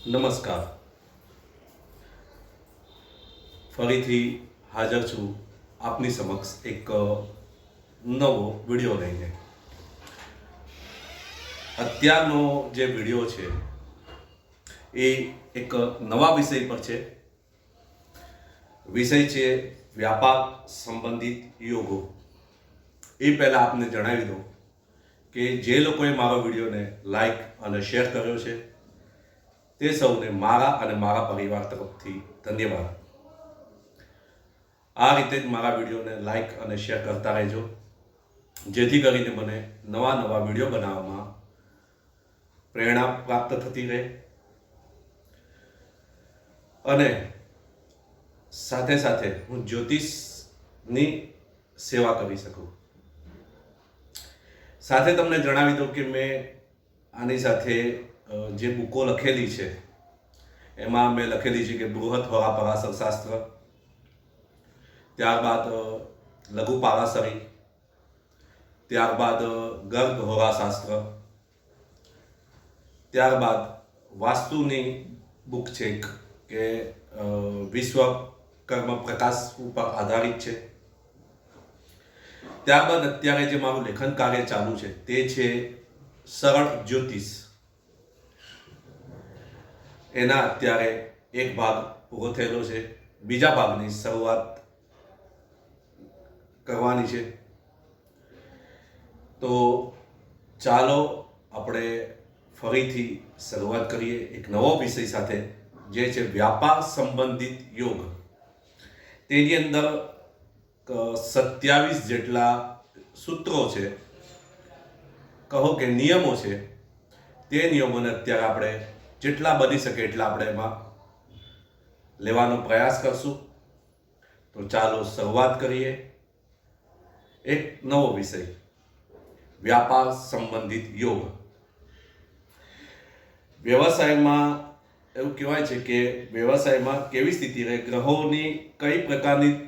નમસ્કાર. ફરીથી હાજર છું આપની સમક્ષ એક નવો વિડીયો લઈને. અત્યારનો જે વિડીયો છે એ એક નવા વિષય પર છે. વિષય છે વ્યાપાર સંબંધિત યોગો. એ પહેલાં આપને જણાવી દઉં કે જે લોકોએ મારો વિડીયોને લાઈક અને શેર કર્યો છે તે સૌને મારા અને મારા પરિવાર તરફથી ધન્યવાદ. આ રીતે જ મારા વિડીયોને લાઈક અને શેર કરતા રહેજો, જેથી કરીને મને નવા નવા વિડીયો બનાવવામાં પ્રેરણા પ્રાપ્ત થતી રહે અને સાથે સાથે હું જ્યોતિષની સેવા કરી શકું. સાથે તમને જણાવી દઉં કે મેં આની સાથે જે બુકો લખેલી છે એમાં મેં લખેલી છે કે બૃહદ હોરા પરાશર શાસ્ત્ર, ત્યારબાદ લઘુ પારાશરી, ત્યારબાદ ગર્ગ હોરા શાસ્ત્ર, ત્યારબાદ વાસ્તુની બુક છે કે વિશ્વકર્મ પ્રકાશ ઉપર આધારિત છે. ત્યારબાદ અત્યારે જે મારું લેખન કાર્ય ચાલુ છે તે છે સરળ જ્યોતિષ. એના અત્યારે એક ભાગ પૂરો થયેલો છે, બીજા ભાગની શરૂઆત કરવાની છે. તો ચાલો આપણે ફરીથી શરૂઆત કરીએ એક નવો વિષય સાથે, જે છે વ્યાપાર સંબંધિત યોગ. તેની અંદર 27 જેટલા સૂત્રો છે, કહો કે નિયમો છે. તે નિયમોને અત્યારે આપણે જેટલા બની શકે એટલા આપણે એમાં લેવાનો પ્રયાસ કરશું. તો ચાલો શરૂઆત કરીએ. એક નવો વિષય, વ્યાપાર સંબંધિત યોગ. વ્યવસાયમાં એવું કહેવાય છે કે વ્યવસાયમાં કેવી સ્થિતિ રહે, ગ્રહોની કઈ પ્રકારની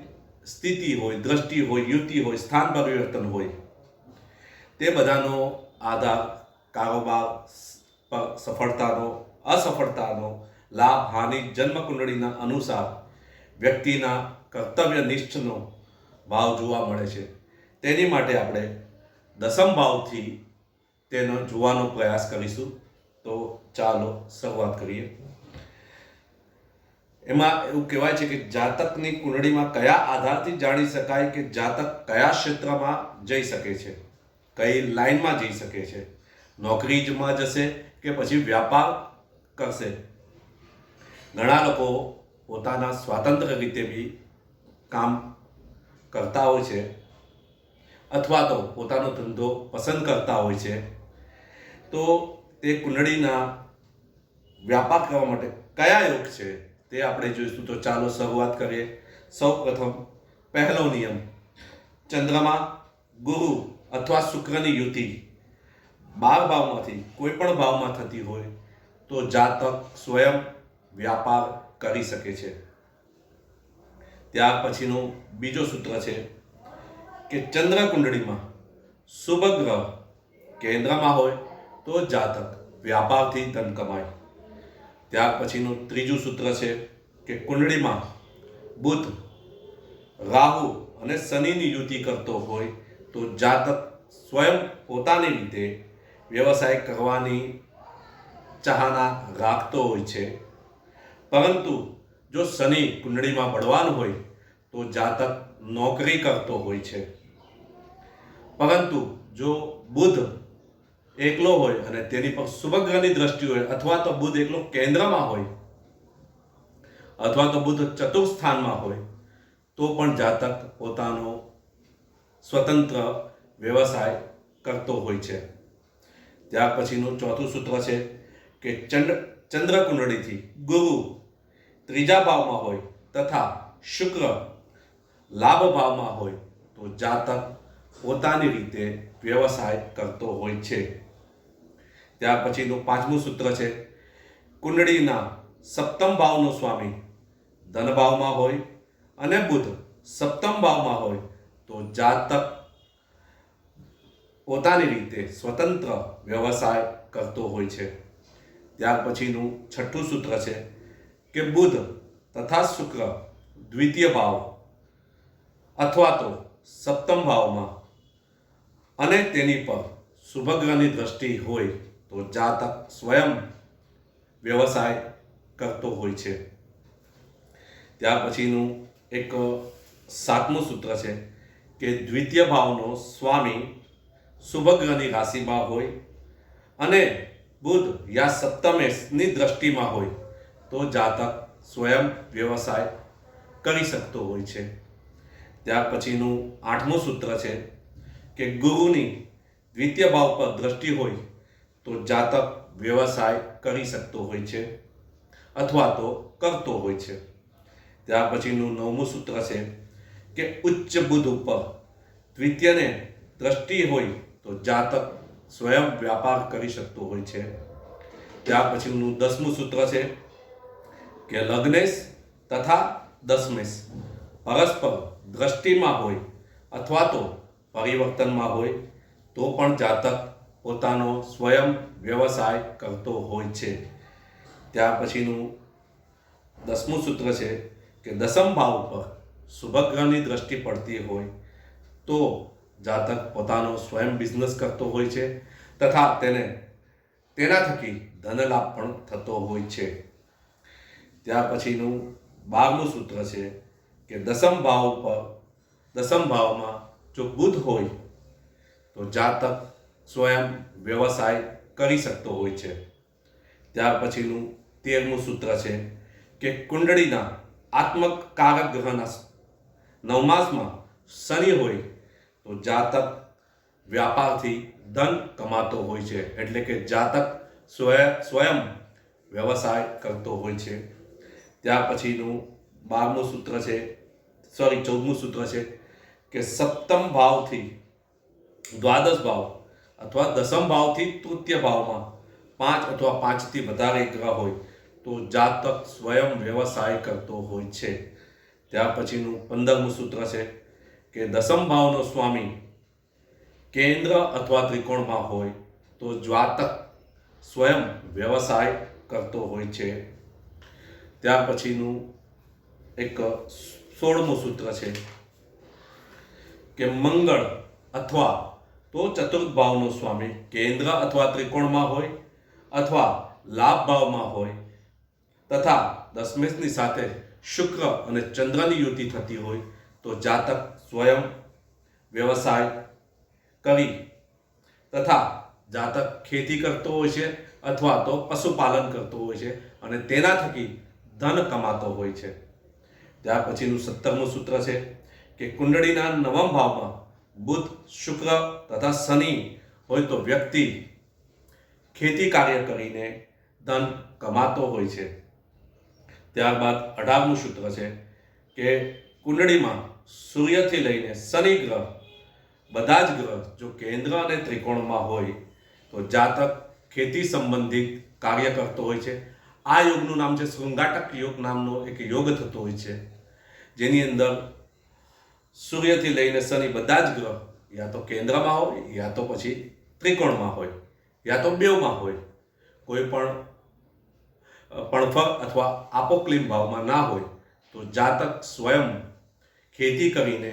સ્થિતિ હોય, દ્રષ્ટિ હોય, યુતિ હોય, સ્થાન પરિવર્તન હોય, તે બધાનો આધાર કારોબાર પર સફળતાનો અસફળતાનો લાભ હાનિ જન્મ કુંડળીના અનુસાર વ્યક્તિના કર્તવ્યનિષ્ઠનો ભાવ જોવા મળે છે. તેની માટે આપણે દસમ ભાવથી તેનો જોવાનો પ્રયાસ કરીશું. તો ચાલો શરૂઆત કરીએ. એમાં એવું કહેવાય છે કે જાતકની કુંડળીમાં કયા આધારથી જાણી શકાય કે જાતક કયા ક્ષેત્રમાં જઈ શકે છે, કઈ લાઈનમાં જઈ શકે છે, નોકરીમાં જશે કે પછી વ્યાપાર કરશે. ઘણા લોકો પોતાના સ્વાતંત્ર્ય રીતે બી કામ કરતા હોય છે અથવા તો પોતાનો ધંધો પસંદ કરતા હોય છે. તો તે કુંડળીના વ્યાપાર કરવા માટે કયા યોગ છે તે આપણે જોઈશું. તો ચાલો શરૂઆત કરીએ. સૌ પ્રથમ પહેલો નિયમ, ચંદ્રમા ગુરુ અથવા શુક્રની યુતિ 12 ભાવમાંથી કોઈ પણ ભાવમાં થતી હોય તો જાતક સ્વયં વ્યાપાર કરી શકે છે. ત્યાર પછીનું બીજો સૂત્ર છે કે ચંદ્ર કુંડળીમાં શુભ ગ્રહ કેન્દ્રમાં હોય તો જાતક વ્યાપારથી ધન કમાય. ત્યાર પછીનું ત્રીજું સૂત્ર છે કે કુંડળીમાં બુધ, રાહુ અને શનિની યુતિ કરતો હોય તો જાતક સ્વયં પોતાની રીતે વ્યવસાય કરવાની ચાહના રાખતો હોય છે. પરંતુ જો શનિ કુંડળીમાં બળવાન હોય તો જાતક નોકરી કરતો હોય છે. પરંતુ જો બુધ એકલો હોય અને તેની પર શુભગ્રહની દ્રષ્ટિ હોય, અથવા તો બુધ એકલો કેન્દ્રમાં હોય, અથવા તો બુધ ચતુર્થ સ્થાનમાં હોય, તો પણ જાતક પોતાનો સ્વતંત્ર વ્યવસાય કરતો હોય છે. ત્યાર પછીનું ચોથું સૂત્ર છે કે ચંદ્ર કુંડળીથી ગુરુ ત્રીજા ભાવમાં હોય તથા શુક્ર લાભ ભાવમાં હોય તો જાતક પોતાની રીતે વ્યવસાય કરતો હોય છે. ત્યાર પછીનું પાંચમું સૂત્ર છે કુંડળીના સપ્તમ ભાવનો સ્વામી ધન ભાવમાં હોય અને બુધ સપ્તમ ભાવમાં હોય તો જાતક પોતાની રીતે સ્વતંત્ર વ્યવસાય કરતો હોય છે. ત્યાર પછીનું છઠ્ઠું સૂત્ર છે કે બુધ તથા શુક્ર દ્વિતીય ભાવ અથવા તો સપ્તમ ભાવમાં અને તેની પર શુભ ગ્રહની દ્રષ્ટિ હોય તો જાતક સ્વયં વ્યવસાય કરતો હોય છે. ત્યાર પછીનું એક સાતમું સૂત્ર છે કે દ્વિતીય ભાવનો સ્વામી શુભ ગ્રહની રાશિમાં હોય અને બુધ યા સપ્તમેશની દ્રષ્ટિમાં હોય તો જાતક સ્વયં વ્યવસાય કરી શકતો હોય છે. ત્યાર પછીનું આઠમું સૂત્ર છે કે ગુરુની દ્વિતીય ભાવ પર દ્રષ્ટિ હોય તો જાતક વ્યવસાય કરી શકતો હોય છે અથવા તો કરતો હોય છે. ત્યાર પછીનું નવમું સૂત્ર છે કે ઉચ્ચ બુધ ઉપર દ્વિતીયને દ્રષ્ટિ હોય તો જાતક સ્વયં વ્યાપાર કરી શકતો હોય છે. ત્યાર પછીનું 10મું સૂત્ર છે કે લગ્નેશ તથા દસમેશ પરસ્પર દ્રષ્ટિમાં હોય અથવા તો પરિવર્તનમાં હોય તો પણ જાતક પોતાનો સ્વયં વ્યવસાય કરતો હોય છે. ત્યાર પછીનું 10મું સૂત્ર છે કે દસમ ભાવ પર શુભ ગ્રહની દ્રષ્ટિ પડતી હોય તો જાતક પોતાનો સ્વયં બિઝનેસ કરતો હોય છે તથા તેના થકી ધન લાભ પણ થતો હોય છે. ત્યાર પછીનું 12મું સૂત્ર છે કે દસમ ભાવમાં જો બુધ હોય તો જાતક સ્વયં વ્યવસાય કરી શકતો હોય છે. ત્યાર પછીનું 13મું સૂત્ર છે કે કુંડળીના આત્મકારક ગ્રહના નવમાસમાં શનિ હોય તો જાતક વ્યાપારથી ધન કમાતો હોય છે, એટલે કે જાતક સ્વયં વ્યવસાય કરતો હોય છે. ત્યાર પછીનું 14મું સૂત્ર છે કે સપ્તમ ભાવથી દ્વાદશ ભાવ અથવા દસમ ભાવથી તૃતીય ભાવમાં 5 અથવા 5થી વધારે ગ્રહ હોય તો જાતક સ્વયં વ્યવસાય કરતો હોય છે. ત્યાર પછીનું 15મું સૂત્ર છે કે દસમ ભાવનો સ્વામી કેન્દ્ર અથવા ત્રિકોણમાં હોય તો જાતક સ્વયં વ્યવસાય કરતો હોય છે. ત્યાર પછીનું એક 16મું સૂત્ર છે કે મંગળ અથવા તો ચતુર્થ ભાવનો સ્વામી કેન્દ્ર અથવા ત્રિકોણમાં હોય અથવા લાભ ભાવમાં હોય તથા દસમેશની સાથે શુક્ર અને ચંદ્રની યુતિ થતી હોય તો જાતક સ્વયં વ્યવસાય કરી તથા જાતક ખેતી કરતો હોય છે અથવા તો પશુપાલન કરતો હોય છે અને તેના થકી ધન કમાતો હોય છે. ત્યાર પછીનું 17મું સૂત્ર છે કે કુંડળીના નવમ ભાવમાં બુધ શુક્ર તથા શનિ હોય તો વ્યક્તિ ખેતી કાર્ય કરીને ધન કમાતો હોય છે. ત્યારબાદ 18મું સૂત્ર છે કે કુંડળીમાં સૂર્યથી લઈને શનિ ગ્રહ બધા જ ગ્રહ જો કેન્દ્ર અને ત્રિકોણમાં હોય તો જાતક ખેતી સંબંધિત કાર્ય કરતો હોય છે. આ યોગનું નામ છે શૃંગાટક યોગ નામનો એક યોગ થતો હોય છે, જેની અંદર સૂર્યથી લઈને શનિ બધા જ ગ્રહ યા તો કેન્દ્રમાં હોય યા તો પછી ત્રિકોણમાં હોય યા તો બેવમાં હોય, કોઈ પણ પણફળ અથવા આપોક્લિમ ભાવમાં ના હોય તો જાતક સ્વયં ખેતી કરીને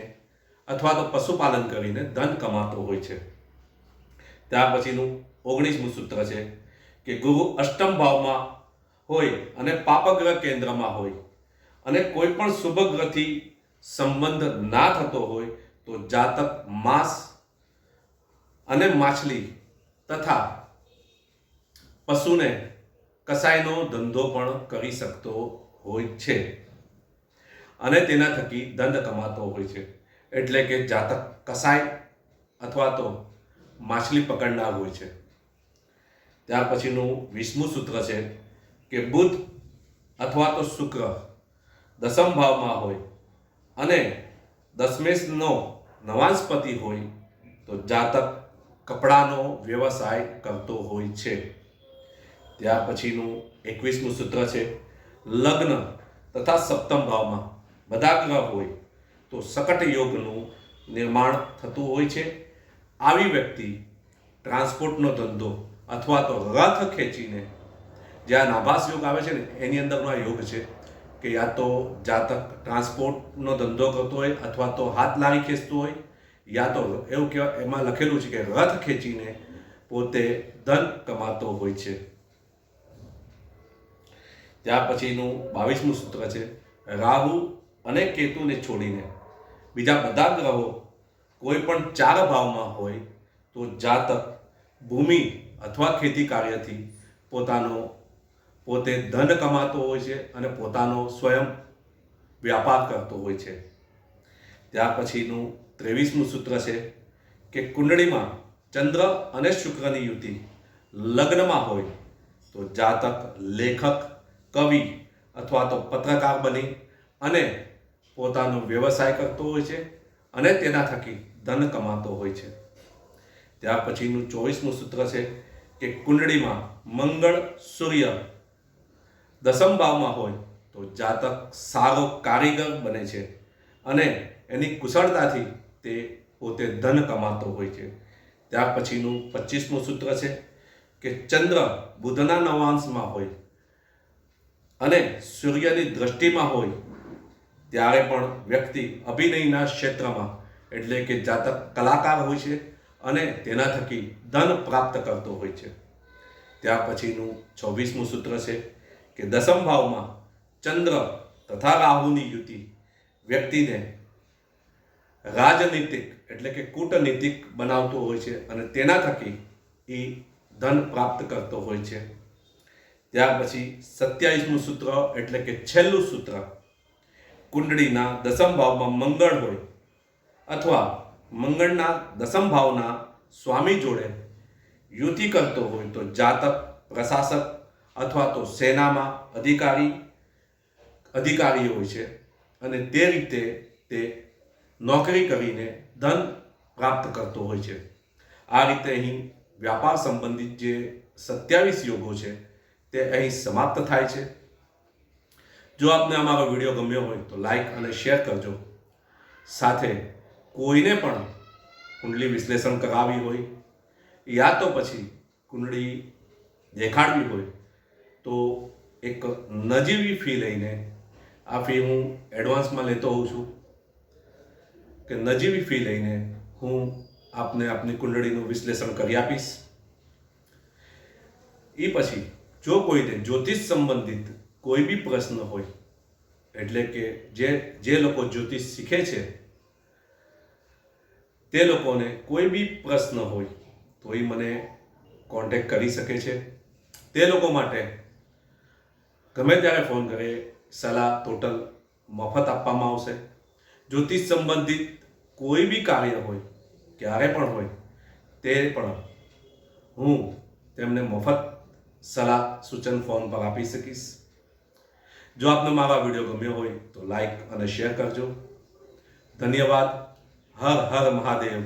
અથવા તો પશુપાલન કરીને ધન કમાતો હોય છે. ત્યાર પછીનું 19મું સૂત્ર છે કે ગુરુ અષ્ટમ ભાવમાં હોય અને પાપગ્રહ કેન્દ્રમાં હોય અને કોઈ પણ શુભ ગ્રહથી સંબંધ ના થતો હોય તો જાતક માંસ અને માછલી તથા પશુને કસાઈનો ધંધો પણ કરી શકતો હોય છે અને તેના થકી ધન કમાતો હોય છે. એટલે કે જાતક કસાઈ અથવા તો માછલી પકડનાર હોય છે. ત્યાર પછીનું 20મું સૂત્ર છે કે બુધ અથવા તો શુક્ર દસમ ભાવમાં હોય અને દસમેશનો નવાંશપતિ હોય તો જાતક કપડાનો વ્યવસાય કરતો હોય છે. ત્યાર પછીનું 21મું સૂત્ર છે લગ્ન તથા સપ્તમ ભાવમાં બધા ગ્રહ હોય તો સકટ યોગનું નિર્માણ થતું હોય છે. આવી વ્યક્તિ ટ્રાન્સપોર્ટનો ધંધો અથવા તો રથ ખેંચીને જે આ નાભાસ યોગ આવે છે ને એની અંદરનો આ યોગ છે કે યા તો જાતક ટ્રાન્સપોર્ટનો ધંધો કરતો હોય અથવા તો હાથ લારી ખેંચતો હોય, યા તો એવું કહેવાય એમાં લખેલું છે કે રથ ખેંચીને પોતે ધન કમાતો હોય છે. ત્યાર પછીનું 22મું સૂત્ર છે, રાહુ અને કેતુને છોડીને બીજા બધા ગ્રહો કોઈ પણ 4 ભાવમાં હોય તો જાતક ભૂમિ અથવા ખેતી કાર્યથી પોતે ધન કમાતો હોય છે અને પોતાનો સ્વયં વ્યાપાર કરતો હોય છે. ત્યાર પછીનું 23મું સૂત્ર છે કે કુંડળીમાં ચંદ્ર અને શુક્રની યુતિ લગ્નમાં હોય તો જાતક લેખક, કવિ અથવા તો પત્રકાર બની અને પોતાનો વ્યવસાય કરતો હોય છે અને તેના થકી ધન કમાતો હોય છે. ત્યાર પછીનું 24મું સૂત્ર છે કે કુંડળીમાં મંગળ, સૂર્ય દસમ ભાવમાં હોય તો જાતક સારો કારીગર બને છે અને એની કુશળતાથી તે પોતે ધન કમાતો હોય છે. ત્યાર પછીનું 25મું સૂત્ર છે કે ચંદ્ર બુધના નવાંશમાં હોય અને સૂર્યની દ્રષ્ટિમાં હોય ત્યારે પણ વ્યક્તિ અભિનયના ક્ષેત્રમાં એટલે કે જાતક કલાકાર હોય છે અને તેના થકી ધન પ્રાપ્ત કરતો હોય છે. ત્યાર પછીનું 26મું સૂત્ર છે કે દસમ ભાવમાં ચંદ્ર તથા રાહુની યુતિ વ્યક્તિને રાજનીતિક એટલે કે કૂટનીતિક બનાવતો હોય છે અને તેના થકી એ ધન પ્રાપ્ત કરતો હોય છે. ત્યાર પછી 27મું સૂત્ર એટલે કે છેલ્લું સૂત્ર, કુંડળીના દસમ ભાવમાં મંગળ હોય અથવા મંગળના દસમ ભાવના સ્વામી જોડે યુતિ કરતો હોય તો જાતક પ્રશાસક અથવા તો સેનામાં અધિકારી હોય છે અને તે રીતે તે નોકરી કરીને ધન પ્રાપ્ત કરતો હોય છે. આ રીતે અહીં વ્યાપાર સંબંધિત જે 27 યોગો છે તે અહીં સમાપ્ત થાય છે. જો આપને અમારો વિડીયો ગમ્યો હોય તો લાઈક અને શેર કરજો. સાથે કોઈને પણ કુંડલી વિશ્લેષણ કરાવવી હોય યા તો પછી કુંડળી દેખાડવી હોય તો એક નજીવી ફી લઈને, આ ફી હું એડવાન્સમાં લેતો હોઉં છું કે નજીવી ફી લઈને હું આપને આપની કુંડળીનું વિશ્લેષણ કરી આપીશ. એ પછી જો કોઈને જ્યોતિષ સંબંધિત કોઈ બી પ્રશ્ન હોય એટલે કે જે લોકો જ્યોતિષ શીખે છે તે લોકોને કોઈ બી પ્રશ્ન હોય તો એ મને કોન્ટેક્ટ કરી શકે છે. તે લોકો માટે ગમે ત્યારે ફોન કરે સલાહ ટોટલ મફત આપવામાં આવશે. જ્યોતિષ સંબંધિત કોઈ બી કાર્ય હોય ક્યારે પણ હોય તે પણ હું તેમને મફત સલાહ સૂચન ફોન પર આપી શકીશ. જો આપને મારા વિડીયો ગમ્યો હોય તો લાઈક અને શેર કરજો. ધન્યવાદ. હર હર મહાદેવ.